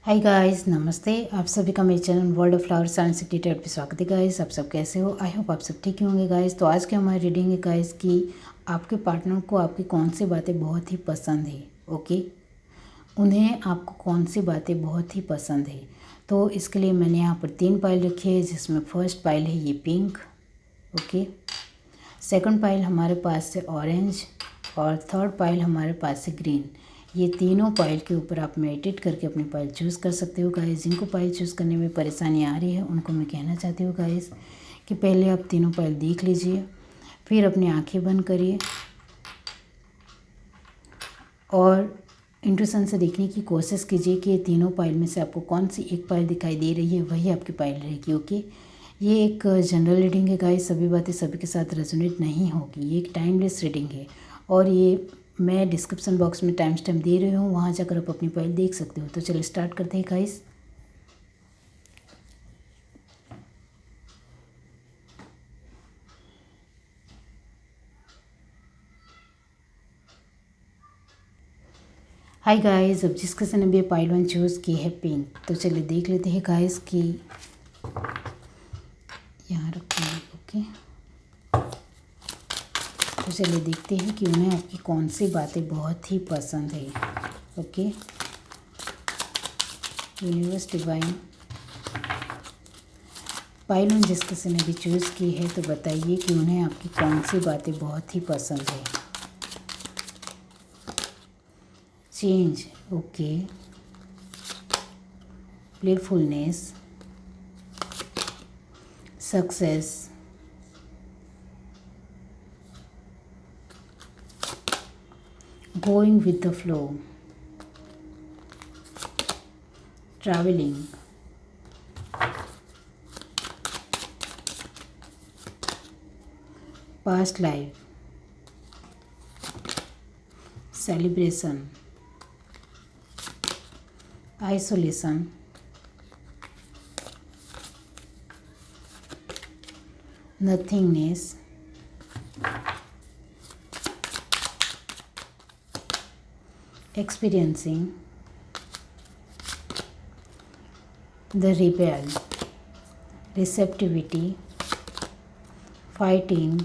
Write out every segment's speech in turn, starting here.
Hi guys, नमस्ते। आप सभी का मेरे channel world of flower science created पे स्वागत है गाइस। आप सब कैसे हो? आई होप आप सब ठीक ही होंगे गाइस। तो आज की हमारी रीडिंग है गाइस कि आपके पार्टनर को आपकी कौन सी बातें बहुत ही पसंद है। ओके, उन्हें आपको कौन सी बातें बहुत ही पसंद है। तो इसके लिए मैंने यहाँ पर 3 पाइल रखी है, जिसमें फर्स्ट पाइल है ये पिंक। ओके, सेकंड पाइल हमारे पास है ऑरेंज और थर्ड पाइल हमारे पास है ग्रीन। ये तीनों पाइल के ऊपर आप मेडिटेट करके अपनी पाइल चूज़ कर सकते हो गाइस। जिनको पाइल चूज़ करने में परेशानी आ रही है उनको मैं कहना चाहती हूँ गाइस कि पहले आप तीनों पाइल देख लीजिए, फिर अपनी आंखें बंद करिए और इंट्यूशन से देखने की कोशिश कीजिए कि ये तीनों पाइल में से आपको कौन सी एक पाइल दिखाई दे रही है, वही आपकी पाइल रहेगी। ओके, ये एक जनरल रीडिंग है गाइस, सभी बातें सभी के साथ रेजोनेट नहीं होगी। ये एक टाइमलेस रीडिंग है और ये मैं डिस्क्रिप्शन बॉक्स में टाइम स्टैम्प दे रही हूँ, वहाँ जाकर आप अपनी फाइल देख सकते हो। तो चलिए स्टार्ट करते हैं गाइस। हाय गाइस, अब जिस किसी ने भी पाइल 1 चूज़ की है पिंक, तो चलिए देख लेते हैं गाइस कि यहाँ रखेंगे। ओके, तो चलिए देखते हैं कि उन्हें आपकी कौन सी बातें बहुत ही पसंद है। ओके, यूनिवर्स डिवाइन पाइल 1 जिस किसी ने भी चूज़ की है, तो बताइए कि उन्हें आपकी कौन सी बातें बहुत ही पसंद है। Change, okay, playfulness, success, going with the flow, travelling, past life, celebration, isolation, nothingness, experiencing the rebel, receptivity, fighting,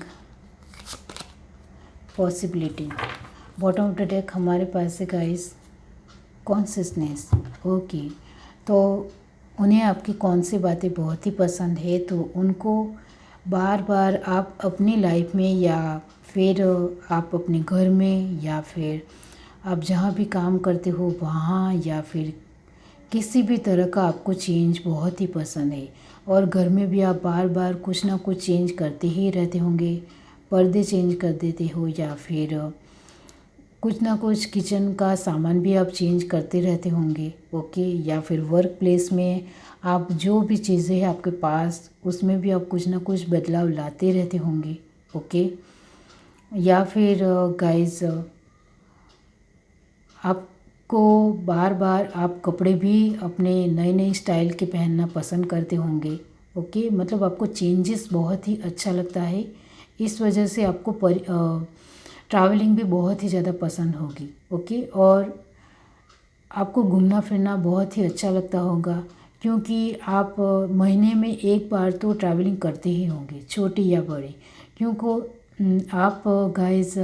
possibility। Bottom of the deck हमारे पास है गाइस कॉन्सियसनेस। ओके, तो उन्हें आपकी कौन सी बातें बहुत ही पसंद है, तो उनको बार बार आप अपनी लाइफ में या फिर आप अपने घर में या फिर आप जहाँ भी काम करते हो वहाँ या फिर किसी भी तरह का आपको चेंज बहुत ही पसंद है। और घर में भी आप बार बार कुछ ना कुछ चेंज करते ही रहते होंगे, पर्दे चेंज कर देते हो या फिर कुछ ना कुछ किचन का सामान भी आप चेंज करते रहते होंगे। ओके, या फिर वर्क प्लेस में आप जो भी चीज़ें हैं आपके पास उसमें भी आप कुछ ना कुछ बदलाव लाते रहते होंगे। ओके, या फिर गाइस आपको बार बार आप कपड़े भी अपने नए नए स्टाइल के पहनना पसंद करते होंगे। ओके, मतलब आपको चेंजेस बहुत ही अच्छा लगता है, इस वजह से आपको ट्रैवलिंग भी बहुत ही ज़्यादा पसंद होगी। ओके, और आपको घूमना फिरना बहुत ही अच्छा लगता होगा, क्योंकि आप महीने में एक बार तो ट्रैवलिंग करते ही होंगे, छोटी या बड़ी। क्योंकि आप गाइस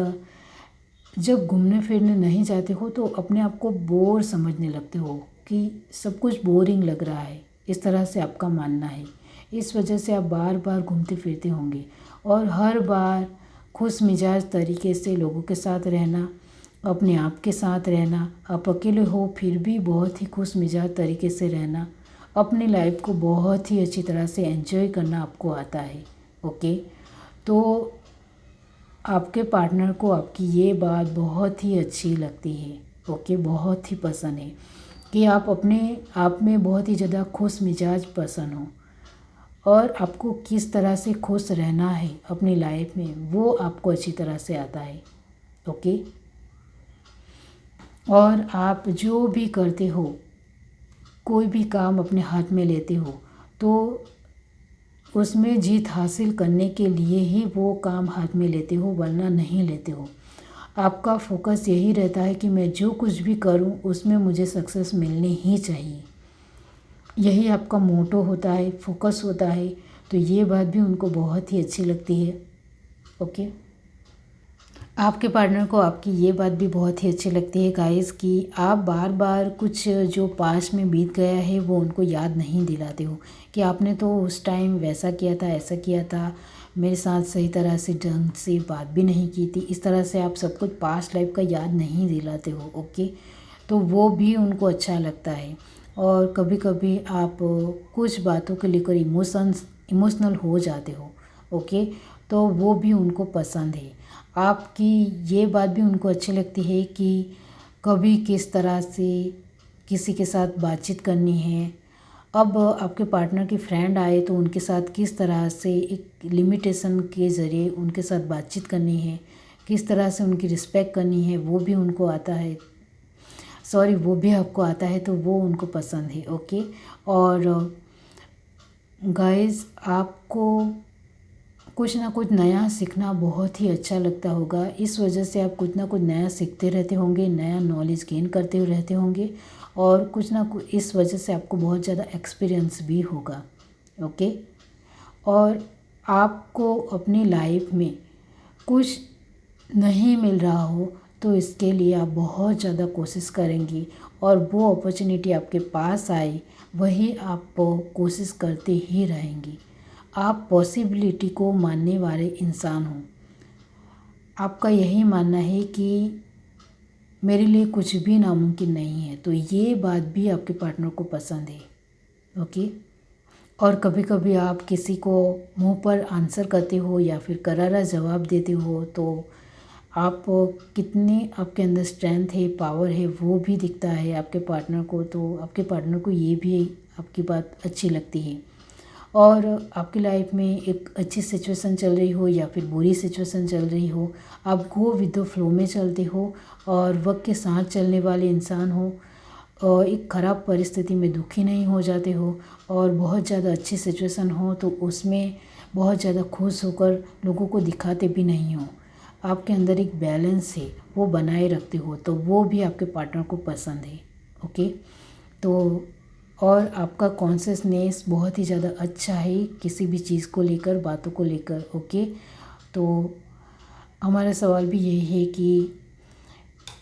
जब घूमने फिरने नहीं जाते हो तो अपने आप को बोर समझने लगते हो कि सब कुछ बोरिंग लग रहा है, इस तरह से आपका मानना है। इस वजह से आप बार बार घूमते फिरते होंगे और हर बार खुश मिजाज तरीके से लोगों के साथ रहना, अपने आप के साथ रहना, आप अकेले हो फिर भी बहुत ही खुश मिजाज तरीके से रहना, अपनी लाइफ को बहुत ही अच्छी तरह से एंजॉय करना आपको आता है। ओके, तो आपके पार्टनर को आपकी ये बात बहुत ही अच्छी लगती है। ओके, बहुत ही पसंद है कि आप अपने आप में बहुत ही ज़्यादा खुश मिजाज पसंद हो और आपको किस तरह से खुश रहना है अपनी लाइफ में वो आपको अच्छी तरह से आता है। ओके, और आप जो भी करते हो, कोई भी काम अपने हाथ में लेते हो, तो उसमें जीत हासिल करने के लिए ही वो काम हाथ में लेते हो, वरना नहीं लेते हो। आपका फोकस यही रहता है कि मैं जो कुछ भी करूं उसमें मुझे सक्सेस मिलनी ही चाहिए। यही आपका मोटो होता है, फोकस होता है। तो ये बात भी उनको बहुत ही अच्छी लगती है। ओके, आपके पार्टनर को आपकी ये बात भी बहुत ही अच्छी लगती है गाइस कि आप बार बार कुछ जो पास्ट में बीत गया है वो उनको याद नहीं दिलाते हो कि आपने तो उस टाइम वैसा किया था, ऐसा किया था, मेरे साथ सही तरह से ढंग से बात भी नहीं की थी। इस तरह से आप सब कुछ पास्ट लाइफ का याद नहीं दिलाते हो। ओके, तो वो भी उनको अच्छा लगता है। और कभी कभी आप कुछ बातों को लेकर इमोशनल हो जाते हो। ओके, तो वो भी उनको पसंद है। आपकी ये बात भी उनको अच्छी लगती है कि कभी किस तरह से किसी के साथ बातचीत करनी है। अब आपके पार्टनर की फ्रेंड आए तो उनके साथ किस तरह से एक लिमिटेशन के ज़रिए उनके साथ बातचीत करनी है, किस तरह से उनकी रिस्पेक्ट करनी है, वो भी उनको आता है। सॉरी, वो भी आपको आता है, तो वो उनको पसंद है। ओके, और गाइस आपको कुछ ना कुछ नया सीखना बहुत ही अच्छा लगता होगा। इस वजह से आप कुछ ना कुछ नया सीखते रहते होंगे, नया नॉलेज गेन करते रहते होंगे, और कुछ ना कुछ इस वजह से आपको बहुत ज़्यादा एक्सपीरियंस भी होगा। ओके, और आपको अपनी लाइफ में कुछ नहीं मिल रहा हो तो इसके लिए आप बहुत ज़्यादा कोशिश करेंगी, और वो अपॉर्चुनिटी आपके पास आए वही आप कोशिश करते ही रहेंगी। आप पॉसिबिलिटी को मानने वाले इंसान हो। आपका यही मानना है कि मेरे लिए कुछ भी नामुमकिन नहीं है, तो ये बात भी आपके पार्टनर को पसंद है। ओके, और कभी कभी आप किसी को मुंह पर आंसर करते हो या फिर करारा जवाब देते हो तो आप कितने आपके अंदर स्ट्रेंथ है, पावर है, वो भी दिखता है आपके पार्टनर को। तो आपके पार्टनर को ये भी आपकी बात अच्छी लगती है। और आपकी लाइफ में एक अच्छी सिचुएशन चल रही हो या फिर बुरी सिचुएशन चल रही हो, आप गो विद द फ्लो में चलते हो और वक्त के साथ चलने वाले इंसान हो, और एक ख़राब परिस्थिति में दुखी नहीं हो जाते हो, और बहुत ज़्यादा अच्छी सिचुएशन हो तो उसमें बहुत ज़्यादा खुश होकर लोगों को दिखाते भी नहीं हो। आपके अंदर एक बैलेंस है, वो बनाए रखते हो, तो वो भी आपके पार्टनर को पसंद है। ओके, तो और आपका कॉन्शियसनेस बहुत ही ज़्यादा अच्छा है किसी भी चीज़ को लेकर, बातों को लेकर। ओके, तो हमारा सवाल भी यही है कि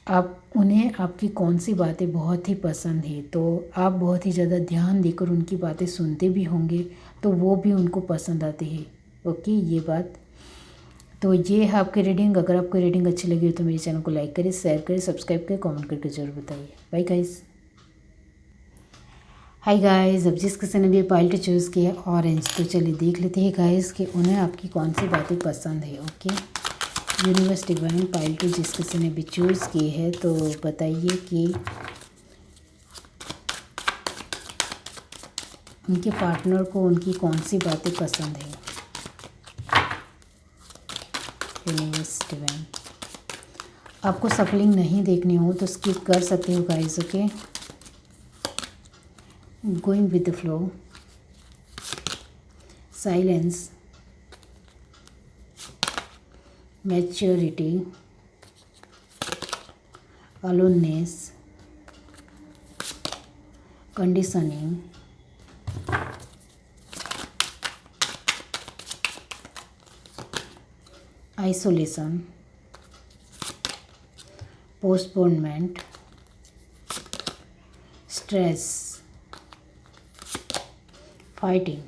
आप उन्हें आपकी कौन सी बातें बहुत ही पसंद है, तो आप बहुत ही ज़्यादा ध्यान देकर उनकी बातें सुनते भी होंगे, तो वो भी उनको पसंद आती है। ओके, ये बात। तो ये है आपकी रीडिंग। अगर आपको रीडिंग अच्छी लगी हो तो मेरे चैनल को लाइक करें, शेयर करें, सब्सक्राइब करें, कमेंट करके जरूर बताइए। Bye guys. हाय गाइस, अब जिस किसी ने भी पाइल चूज़ किया ऑरेंज, तो चलिए देख लेते हैं गाइस कि उन्हें आपकी कौन सी बातें पसंद है। Okay, universe divine pile to जिस किसी ने भी चूज़ की है तो बताइए कि उनके पार्टनर को उनकी कौन सी बातें पसंद है। यूनिवर्स डिवाइन, आपको सफलिंग नहीं देखनी हो तो स्किप कर सकते हो guys. Okay, going with the flow, silence, maturity, aloneness, conditioning, isolation, postponement, stress, fighting,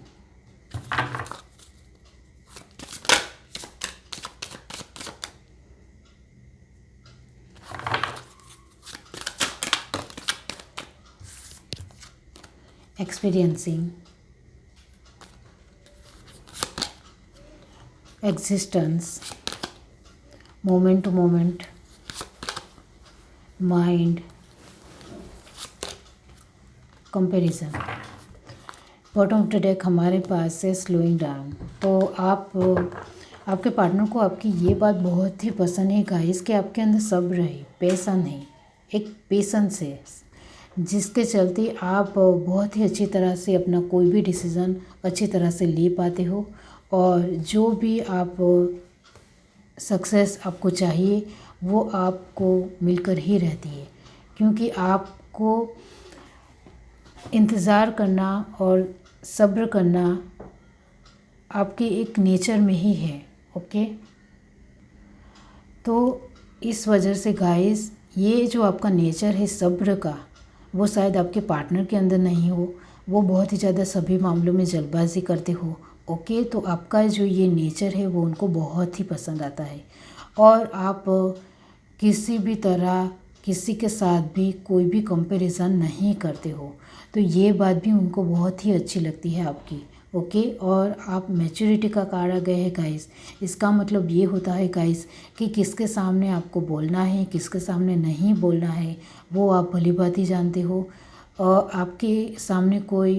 experiencing, existence, moment to moment, mind, comparison. Bottom of the deck हमारे पास है स्लोइंग डाउन। तो आप आपके पार्टनर को आपकी ये बात बहुत ही पसंद है गाइस कि आपके अंदर सब्र है, पेशेंस है, एक पेशेंस है, जिसके चलते आप बहुत ही अच्छी तरह से अपना कोई भी डिसीज़न अच्छी तरह से ले पाते हो, और जो भी आप सक्सेस आपको चाहिए वो आपको मिलकर ही रहती है, क्योंकि आपको इंतज़ार करना और सब्र करना आपके एक नेचर में ही है। ओके, तो इस वजह से गाइस ये जो आपका नेचर है सब्र का, वो शायद आपके पार्टनर के अंदर नहीं हो। वो बहुत ही ज़्यादा सभी मामलों में जल्दबाजी करते हो। ओके, तो आपका जो ये नेचर है वो उनको बहुत ही पसंद आता है और आप किसी भी तरह किसी के साथ भी कोई भी कंपैरिजन नहीं करते हो। तो ये बात भी उनको बहुत ही अच्छी लगती है आपकी। ओके, और आप मैच्योरिटी का कार्ड आ गए हैं गाइस। इसका मतलब ये होता है गाइस कि किसके सामने आपको बोलना है, किसके सामने नहीं बोलना है, वो आप भली भांति जानते हो। और आपके सामने कोई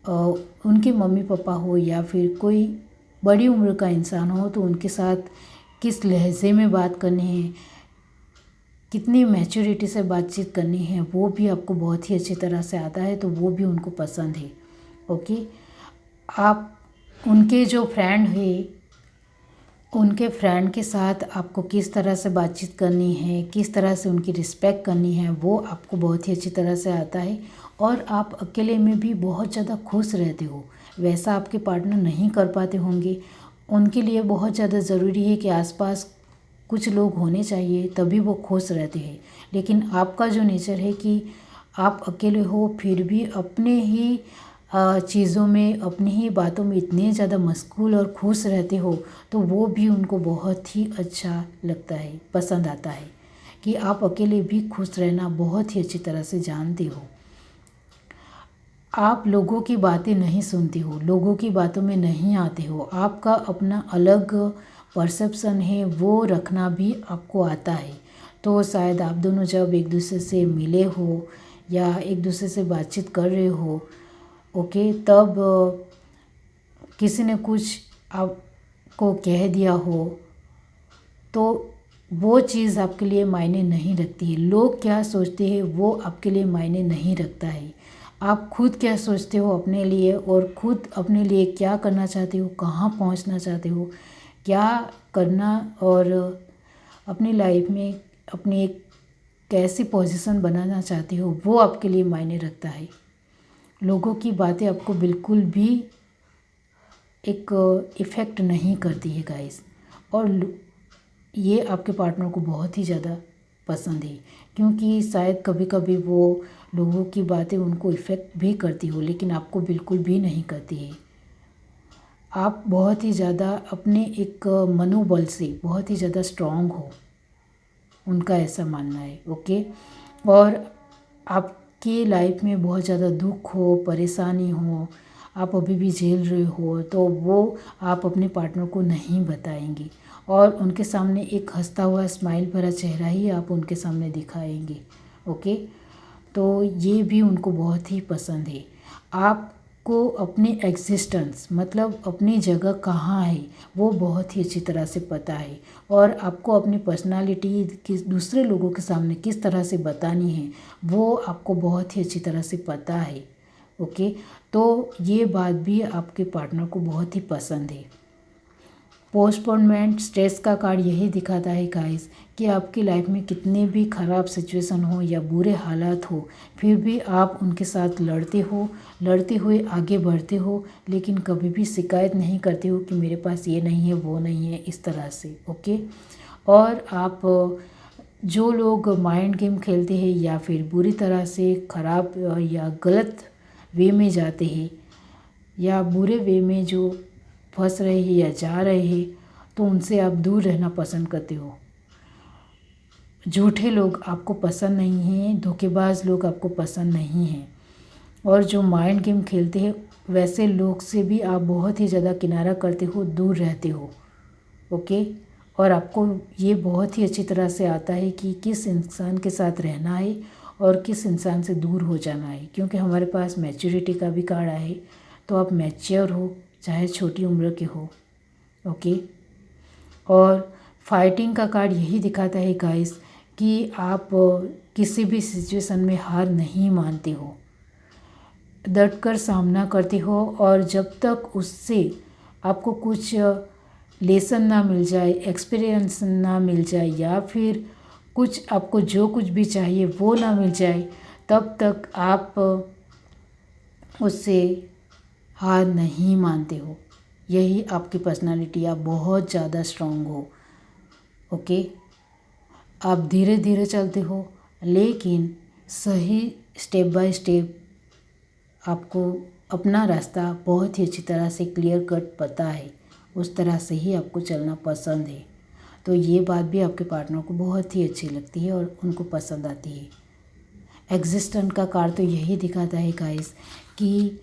उनके मम्मी पापा हो या फिर कोई बड़ी उम्र का इंसान हो तो उनके साथ किस लहजे में बात करनी है, कितनी मैच्योरिटी से बातचीत करनी है, वो भी आपको बहुत ही अच्छी तरह से आता है। तो वो भी उनको पसंद है। ओके, आप उनके जो फ्रेंड है, उनके फ्रेंड के साथ आपको किस तरह से बातचीत करनी है, किस तरह से उनकी रिस्पेक्ट करनी है, वो आपको बहुत ही अच्छी तरह से आता है। और आप अकेले में भी बहुत ज़्यादा खुश रहते हो। वैसा आपके पार्टनर नहीं कर पाते होंगे। उनके लिए बहुत ज़्यादा ज़रूरी है कि आसपास कुछ लोग होने चाहिए, तभी वो खुश रहते हैं। लेकिन आपका जो नेचर है कि आप अकेले हो फिर भी अपने ही चीज़ों में, अपनी ही बातों में इतने ज़्यादा मशगूल और खुश रहते हो, तो वो भी उनको बहुत ही अच्छा लगता है, पसंद आता है कि आप अकेले भी खुश रहना बहुत ही अच्छी तरह से जानते हो। आप लोगों की बातें नहीं सुनते हो, लोगों की बातों में नहीं आते हो। आपका अपना अलग परसेप्शन है, वो रखना भी आपको आता है। तो शायद आप दोनों जब एक दूसरे से मिले हो या एक दूसरे से बातचीत कर रहे हो, ओके, तब किसी ने कुछ आपको कह दिया हो तो वो चीज़ आपके लिए मायने नहीं रखती है। लोग क्या सोचते हैं वो आपके लिए मायने नहीं रखता है। आप खुद क्या सोचते हो अपने लिए और खुद अपने लिए क्या करना चाहते हो, कहाँ पहुँचना चाहते हो, क्या करना और अपनी लाइफ में अपनी एक कैसी पोजीशन बनाना चाहते हो, वो आपके लिए मायने रखता है। लोगों की बातें आपको बिल्कुल भी एक इफ़ेक्ट नहीं करती है गाइस। और ये आपके पार्टनर को बहुत ही ज़्यादा पसंद है, क्योंकि शायद कभी कभी वो लोगों की बातें उनको इफ़ेक्ट भी करती हो, लेकिन आपको बिल्कुल भी नहीं करती है। आप बहुत ही ज़्यादा अपने एक मनोबल से बहुत ही ज़्यादा स्ट्रांग हो, उनका ऐसा मानना है। ओके, और आपकी लाइफ में बहुत ज़्यादा दुख हो, परेशानी हो, आप अभी भी झेल रहे हो, तो वो आप अपने पार्टनर को नहीं बताएंगे और उनके सामने एक हंसता हुआ स्माइल भरा चेहरा ही आप उनके सामने दिखाएंगे। ओके, तो ये भी उनको बहुत ही पसंद है। आपको अपनी एग्जिस्टेंस मतलब अपनी जगह कहाँ है वो बहुत ही अच्छी तरह से पता है और आपको अपनी पर्सनालिटी किस दूसरे लोगों के सामने किस तरह से बतानी है वो आपको बहुत ही अच्छी तरह से पता है। ओके, तो ये बात भी आपके पार्टनर को बहुत ही पसंद है। पोस्टपोनमेंट स्ट्रेस का कार्ड यही दिखाता है गाइस कि आपकी लाइफ में कितने भी ख़राब सिचुएशन हो या बुरे हालात हो, फिर भी आप उनके साथ लड़ते हुए आगे बढ़ते हो, लेकिन कभी भी शिकायत नहीं करते हो कि मेरे पास ये नहीं है, वो नहीं है, इस तरह से। ओके, और आप जो लोग माइंड गेम खेलते हैं या फिर बुरी तरह से ख़राब या गलत वे में जाते हैं या बुरे वे में जो फंस रहे हैं या जा रहे हैं, तो उनसे आप दूर रहना पसंद करते हो। झूठे लोग आपको पसंद नहीं हैं, धोखेबाज लोग आपको पसंद नहीं हैं, और जो माइंड गेम खेलते हैं वैसे लोग से भी आप बहुत ही ज़्यादा किनारा करते हो, दूर रहते हो। ओके, और आपको ये बहुत ही अच्छी तरह से आता है कि किस इंसान के साथ रहना है और किस इंसान से दूर हो जाना है, क्योंकि हमारे पास मैच्योरिटी का भी कार्ड है। तो आप मैच्योर हो चाहे छोटी उम्र के हो। ओके, और फाइटिंग का कार्ड यही दिखाता है गाइस कि आप किसी भी सिचुएशन में हार नहीं मानते हो, डटकर सामना करते हो, और जब तक उससे आपको कुछ लेसन ना मिल जाए, एक्सपीरियंस ना मिल जाए या फिर कुछ आपको जो कुछ भी चाहिए वो ना मिल जाए, तब तक आप उससे हार नहीं मानते हो। यही आपकी पर्सनालिटी, आप बहुत ज़्यादा स्ट्रांग हो। ओके, आप धीरे धीरे चलते हो, लेकिन सही स्टेप बाय स्टेप आपको अपना रास्ता बहुत ही अच्छी तरह से क्लियर कट पता है, उस तरह से ही आपको चलना पसंद है। तो ये बात भी आपके पार्टनर को बहुत ही अच्छी लगती है और उनको पसंद आती है। एग्जिस्टेंट का कार्ड तो यही दिखाता है गाइस कि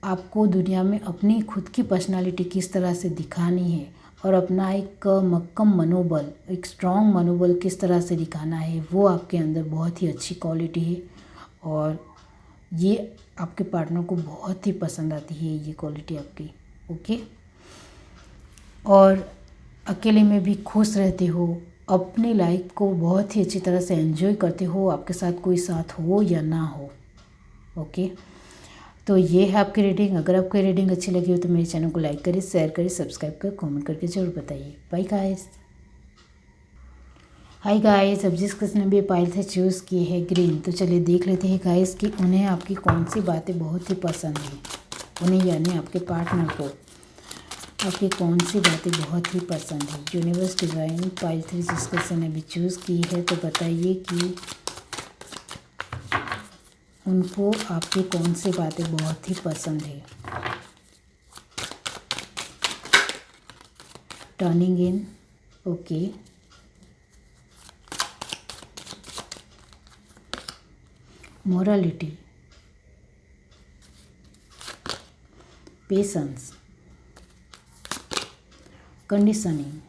आपको दुनिया में अपनी खुद की पर्सनालिटी किस तरह से दिखानी है और अपना एक मक्कम मनोबल, एक स्ट्रॉन्ग मनोबल किस तरह से दिखाना है, वो आपके अंदर बहुत ही अच्छी क्वालिटी है और ये आपके पार्टनर को बहुत ही पसंद आती है ये क्वालिटी आपकी। ओके, और अकेले में भी खुश रहते हो, अपनी लाइफ को बहुत ही अच्छी तरह से एंजॉय करते हो, आपके साथ कोई साथ हो या ना हो। ओके, तो ये है आपकी रीडिंग। अगर आपको रीडिंग अच्छी लगी हो तो मेरे चैनल को लाइक करिए, शेयर करिए, सब्सक्राइब कर कमेंट करके ज़रूर बताइए। Bye guys. हाय गाइस, अब जिस किसने भी पायल से चूज़ की है ग्रीन, तो चलिए देख लेते हैं गाइस कि उन्हें आपकी कौन सी बातें बहुत ही पसंद है। उन्हें यानी आपके पार्टनर को आपकी कौन सी बातें बहुत ही पसंद है। यूनिवर्स डिवाइन पायल 3 जिस किसी ने भी चूज़ की है, तो बताइए कि उनको आपकी कौन सी बातें बहुत ही पसंद है। Turning in, okay, morality, patience, conditioning,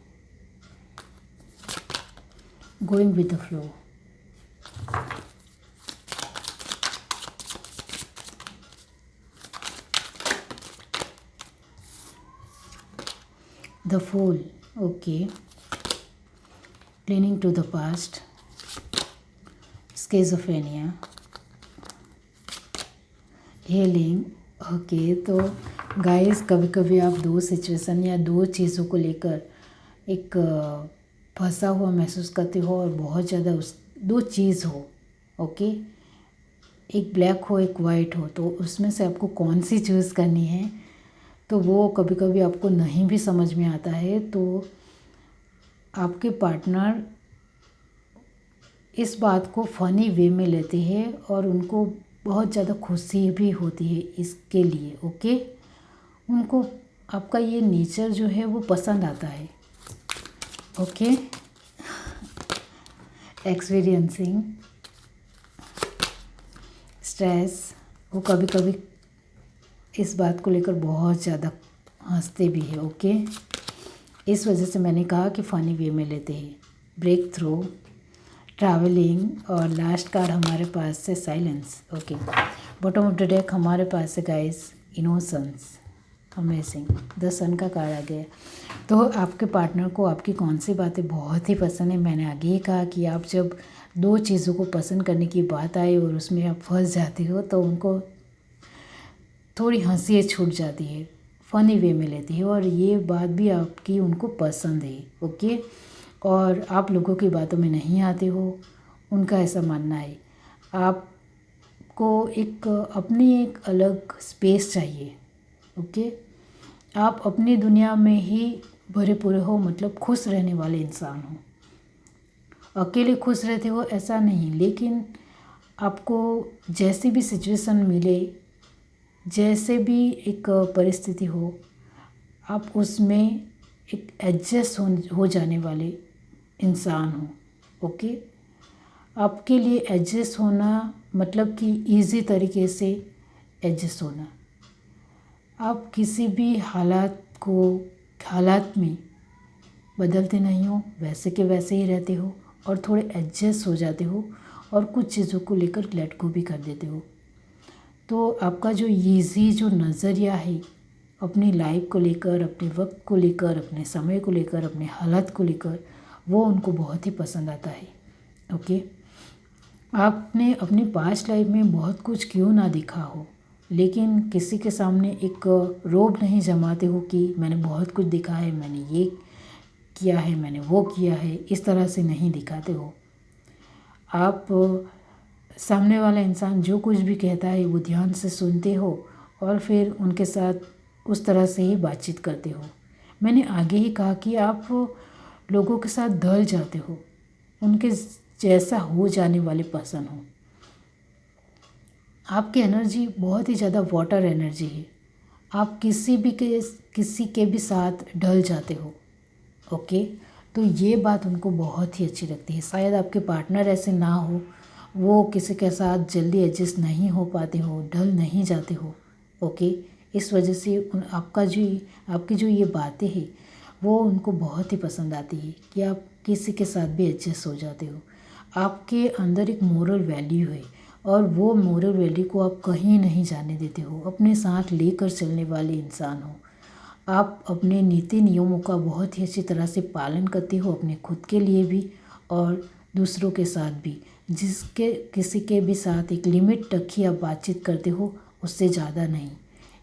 going with the flow, the fool, okay, cleaning to the past, schizophrenia, healing. Okay, तो गाइस कभी कभी आप दो सिचुएशन या दो चीज़ों को लेकर एक फंसा हुआ महसूस करते हो और बहुत ज़्यादा उस दो चीज़ हो। ओके, एक ब्लैक हो एक वाइट हो, तो उसमें से आपको कौन सी चूज़ करनी है, तो वो कभी कभी आपको नहीं भी समझ में आता है। तो आपके पार्टनर इस बात को फ़नी वे में लेते हैं और उनको बहुत ज़्यादा खुशी भी होती है इसके लिए। ओके, उनको आपका ये नेचर जो है वो पसंद आता है। ओके, एक्सपीरियंसिंग स्ट्रेस, वो कभी कभी इस बात को लेकर बहुत ज़्यादा हंसते भी हैं। ओके, इस वजह से मैंने कहा कि फ़नी वे में लेते हैं। ब्रेक थ्रू, ट्रैवलिंग और लास्ट कार्ड हमारे पास है silence. Okay, bottom of the deck हमारे पास है गाइस इनोसेंस, अमेजिंग, द सन का कार्ड आ गया। तो आपके पार्टनर को आपकी कौन सी बातें बहुत ही पसंद है। मैंने आगे ही कहा कि आप जब दो चीज़ों को पसंद करने की बात आए और उसमें आप फंस जाते हो तो उनको थोड़ी हंसी छूट जाती है, फ़नी वे में लेती है और ये बात भी आपकी उनको पसंद है। ओके, और आप लोगों की बातों में नहीं आते हो, उनका ऐसा मानना है। आपको एक अपनी एक अलग स्पेस चाहिए। ओके, आप अपनी दुनिया में ही भरे पूरे हो, मतलब खुश रहने वाले इंसान हो। अकेले खुश रहते हो ऐसा नहीं, लेकिन आपको जैसी भी सिचुएशन मिले, जैसे भी एक परिस्थिति हो, आप उसमें एक एडजस्ट हो जाने वाले इंसान हो। ओके, आपके लिए एडजस्ट होना मतलब कि इजी तरीके से एडजस्ट होना। आप किसी भी हालात में बदलते नहीं हो, वैसे के वैसे ही रहते हो और थोड़े एडजस्ट हो जाते हो और कुछ चीज़ों को लेकर लेट गो भी कर देते हो। तो आपका जो ईज़ी जो नज़रिया है अपनी लाइफ को लेकर, अपने वक्त को लेकर, अपने समय को लेकर, अपने हालात को लेकर, वो उनको बहुत ही पसंद आता है। ओके, आपने अपनी पास्ट लाइफ में बहुत कुछ क्यों ना दिखा हो, लेकिन किसी के सामने एक रोब नहीं जमाते हो कि मैंने बहुत कुछ दिखा है, मैंने ये किया है, मैंने वो किया है, इस तरह से नहीं दिखाते हो। आप सामने वाला इंसान जो कुछ भी कहता है वो ध्यान से सुनते हो और फिर उनके साथ उस तरह से ही बातचीत करते हो। मैंने आगे ही कहा कि आप लोगों के साथ ढल जाते हो, उनके जैसा हो जाने वाले पर्सन हो। आपकी एनर्जी बहुत ही ज़्यादा वाटर एनर्जी है। आप किसी के भी साथ ढल जाते हो। ओके, तो ये बात उनको बहुत ही अच्छी लगती है। शायद आपके पार्टनर ऐसे ना हो, वो किसी के साथ जल्दी एडजस्ट नहीं हो पाते हो, ढल नहीं जाते हो। ओके, इस वजह से आपकी जो ये बातें हैं वो उनको बहुत ही पसंद आती है कि आप किसी के साथ भी एडजस्ट हो जाते हो। आपके अंदर एक मोरल वैल्यू है और वो मोरल वैल्यू को आप कहीं नहीं जाने देते हो, अपने साथ लेकर चलने वाले इंसान हो। आप अपने नीति नियमों का बहुत ही अच्छी तरह से पालन करते हो, अपने खुद के लिए भी और दूसरों के साथ भी। किसी के भी साथ एक लिमिट तक ही आप बातचीत करते हो, उससे ज़्यादा नहीं।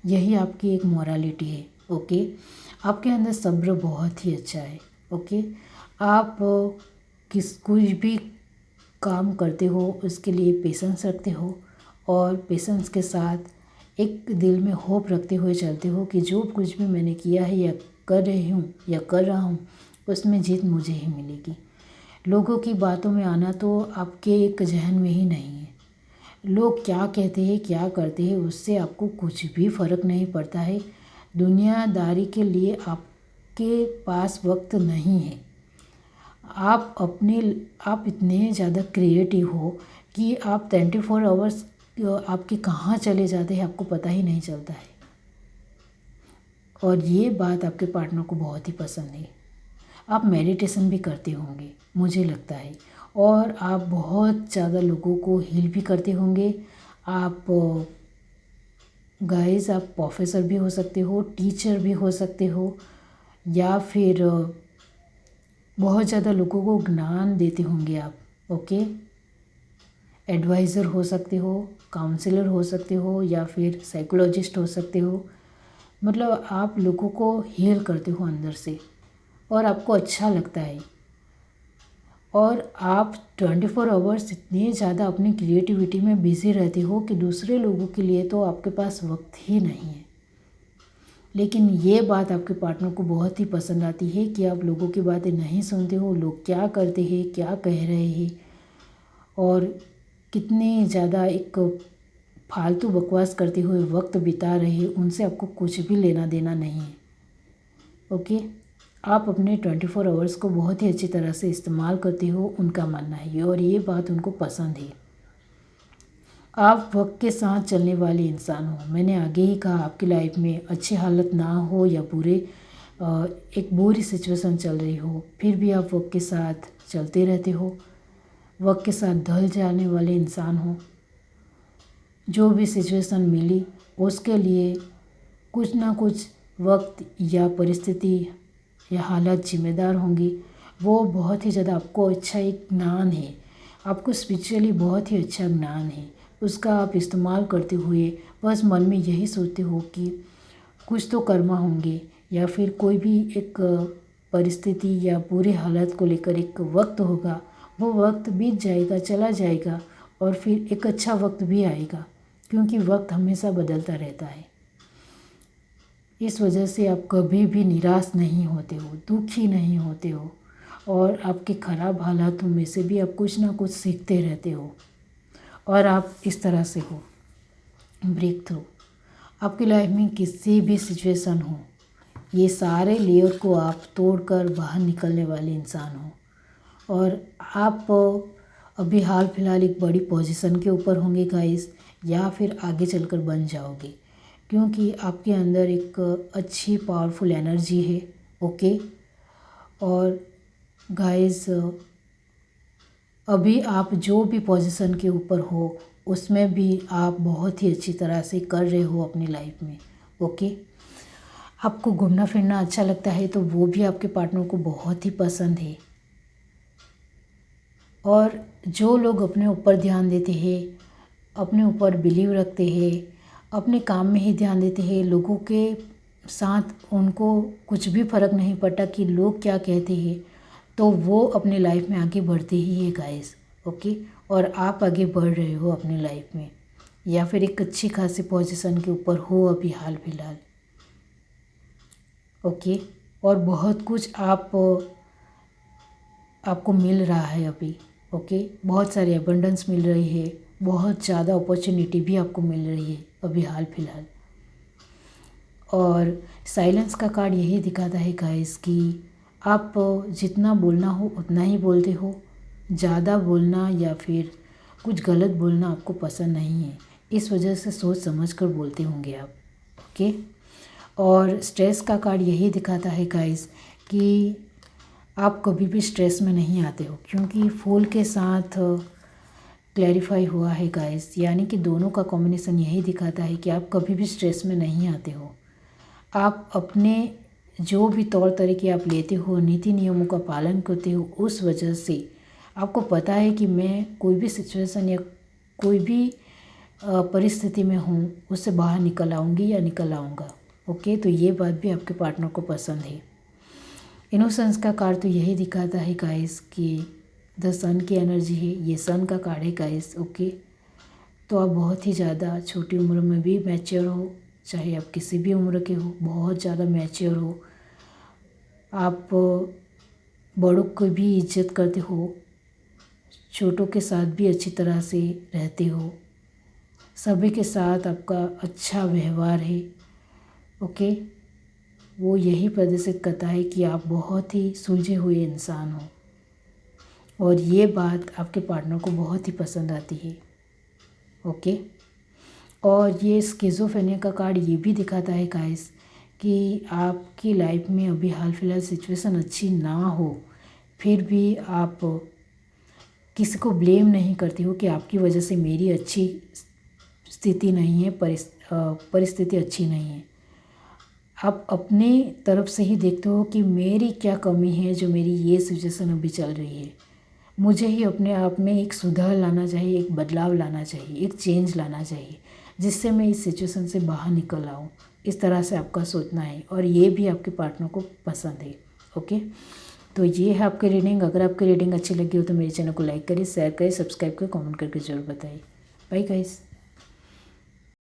यही आपकी एक मोरालिटी है। ओके, आपके अंदर सब्र बहुत ही अच्छा है। ओके, आप कुछ भी काम करते हो उसके लिए पेशेंस रखते हो और पेशेंस के साथ एक दिल में होप रखते हुए चलते हो कि जो कुछ भी मैंने किया है या कर रही हूँ या कर रहा हूँ उसमें जीत मुझे ही मिलेगी। लोगों की बातों में आना तो आपके एक जहन में ही नहीं है। लोग क्या कहते हैं क्या करते हैं उससे आपको कुछ भी फ़र्क नहीं पड़ता है। दुनियादारी के लिए आपके पास वक्त नहीं है। आप इतने ज़्यादा क्रिएटिव हो कि आप 24 आवर्स आपके कहाँ चले जाते हैं आपको पता ही नहीं चलता है। और ये बात आपके पार्टनर को बहुत ही पसंद है। आप मेडिटेशन भी करते होंगे मुझे लगता है, और आप बहुत ज़्यादा लोगों को हील भी करते होंगे। आप गाइस आप प्रोफेसर भी हो सकते हो, टीचर भी हो सकते हो, या फिर बहुत ज़्यादा लोगों को ज्ञान देते होंगे आप। ओके, एडवाइज़र हो सकते हो, काउंसलर हो सकते हो, या फिर साइकोलॉजिस्ट हो सकते हो। मतलब आप लोगों को हील करते हो अंदर से और आपको अच्छा लगता है। और आप 24 आवर्स इतने ज़्यादा अपनी क्रिएटिविटी में बिज़ी रहते हो कि दूसरे लोगों के लिए तो आपके पास वक्त ही नहीं है। लेकिन ये बात आपके पार्टनर को बहुत ही पसंद आती है कि आप लोगों की बातें नहीं सुनते हो, लोग क्या करते हैं क्या कह रहे हैं और कितने ज़्यादा एक फालतू बकवास करते हुए वक्त बिता रहे हैं, उनसे आपको कुछ भी लेना देना नहीं है। ओके, आप अपने 24 आवर्स को बहुत ही अच्छी तरह से इस्तेमाल करते हो, उनका मानना है, और ये बात उनको पसंद है। आप वक्त के साथ चलने वाले इंसान हो। मैंने आगे ही कहा आपकी लाइफ में अच्छी हालत ना हो या एक बुरी सिचुएशन चल रही हो, फिर भी आप वक्त के साथ चलते रहते हो, वक्त के साथ ढल जाने वाले इंसान हो। जो भी सिचुएशन मिली उसके लिए कुछ ना कुछ वक्त या परिस्थिति या हालात जिम्मेदार होंगी। वो बहुत ही ज़्यादा आपको अच्छा एक ज्ञान है, आपको स्पिरिचुअली बहुत ही अच्छा ज्ञान है, उसका आप इस्तेमाल करते हुए बस मन में यही सोचते हो कि कुछ तो कर्मा होंगे, या फिर कोई भी एक परिस्थिति या बुरे हालात को लेकर एक वक्त होगा, वो वक्त बीत जाएगा चला जाएगा और फिर एक अच्छा वक्त भी आएगा, क्योंकि वक्त हमेशा बदलता रहता है। इस वजह से आप कभी भी निराश नहीं होते हो, दुखी नहीं होते हो, और आपके ख़राब हालातों में से भी आप कुछ ना कुछ सीखते रहते हो, और आप इस तरह से हो ब्रेक थ्रू। आपकी लाइफ में किसी भी सिचुएशन हो, ये सारे लेयर को आप तोड़कर बाहर निकलने वाले इंसान हो, और आप अभी हाल फिलहाल एक बड़ी पोजीशन के ऊपर होंगे गाइस, या फिर आगे चलकर बन जाओगे, क्योंकि आपके अंदर एक अच्छी पावरफुल एनर्जी है। ओके, और गाइस अभी आप जो भी पोजीशन के ऊपर हो उसमें भी आप बहुत ही अच्छी तरह से कर रहे हो अपनी लाइफ में। ओके, आपको घूमना फिरना अच्छा लगता है तो वो भी आपके पार्टनर को बहुत ही पसंद है। और जो लोग अपने ऊपर ध्यान देते हैं, अपने ऊपर बिलीव रखते हैं, अपने काम में ही ध्यान देते हैं, लोगों के साथ उनको कुछ भी फ़र्क नहीं पड़ता कि लोग क्या कहते हैं, तो वो अपने लाइफ में आगे बढ़ते ही है गाइस। ओके, और आप आगे बढ़ रहे हो अपनी लाइफ में। या फिर एक अच्छी खासी पोजीशन के ऊपर हो अभी हाल फिलहाल। ओके, और बहुत कुछ आपको मिल रहा है अभी। ओके, बहुत सारी अबंडेंस मिल रही है, बहुत ज़्यादा अपॉर्चुनिटी भी आपको मिल रही है अभी हाल फिलहाल। और साइलेंस का कार्ड यही दिखाता है गाइस कि आप जितना बोलना हो उतना ही बोलते हो। ज़्यादा बोलना या फिर कुछ गलत बोलना आपको पसंद नहीं है, इस वजह से सोच समझ कर बोलते होंगे आप। ओके, और स्ट्रेस का कार्ड यही दिखाता है गाइस कि आप कभी भी स्ट्रेस में नहीं आते हो, क्योंकि फूल के साथ क्लैरिफाई हुआ है गाइस, यानी कि दोनों का कॉम्बिनेशन यही दिखाता है कि आप कभी भी स्ट्रेस में नहीं आते हो। आप अपने जो भी तौर तरीके आप लेते हो, नीति नियमों का पालन करते हो, उस वजह से आपको पता है कि मैं कोई भी सिचुएशन या कोई भी परिस्थिति में हूँ उससे बाहर निकल आऊँगी या निकल आऊँगा। ओके, तो ये बात भी आपके पार्टनर को पसंद है। इनोसेंस का कार्ड तो यही दिखाता है गाइस कि द सन की एनर्जी है, ये सन का कार्ड है गाइस। ओके, तो आप बहुत ही ज़्यादा छोटी उम्र में भी मैच्योर हो, चाहे आप किसी भी उम्र के हो, बहुत ज़्यादा मैच्योर हो। आप बड़ों की भी इज्जत करते हो, छोटों के साथ भी अच्छी तरह से रहते हो, सभी के साथ आपका अच्छा व्यवहार है। ओके, वो यही प्रदर्शित करता है कि आप बहुत ही सुलझे हुए इंसान हो, और ये बात आपके पार्टनर को बहुत ही पसंद आती है। ओके, और ये स्किज़ोफ्रेनिया का कार्ड ये भी दिखाता है गाइस कि आपकी लाइफ में अभी हाल फिलहाल सिचुएशन अच्छी ना हो, फिर भी आप किसी को ब्लेम नहीं करती हो कि आपकी वजह से मेरी अच्छी स्थिति नहीं है, परिस्थिति अच्छी नहीं है। आप अपने तरफ से ही देखते हो कि मेरी क्या कमी है जो मेरी ये सिचुएशन अभी चल रही है। मुझे ही अपने आप में एक सुधार लाना चाहिए, एक बदलाव लाना चाहिए, एक चेंज लाना चाहिए, जिससे मैं इस सिचुएशन से बाहर निकल आऊँ। इस तरह से आपका सोचना है, और ये भी आपके पार्टनर को पसंद है। ओके, तो ये है आपकी रीडिंग। अगर आपकी रीडिंग अच्छी लगी हो तो मेरे चैनल को लाइक करिए, शेयर करिए, सब्सक्राइब करिए, कमेंट करके जरूर बताइए। Bye guys.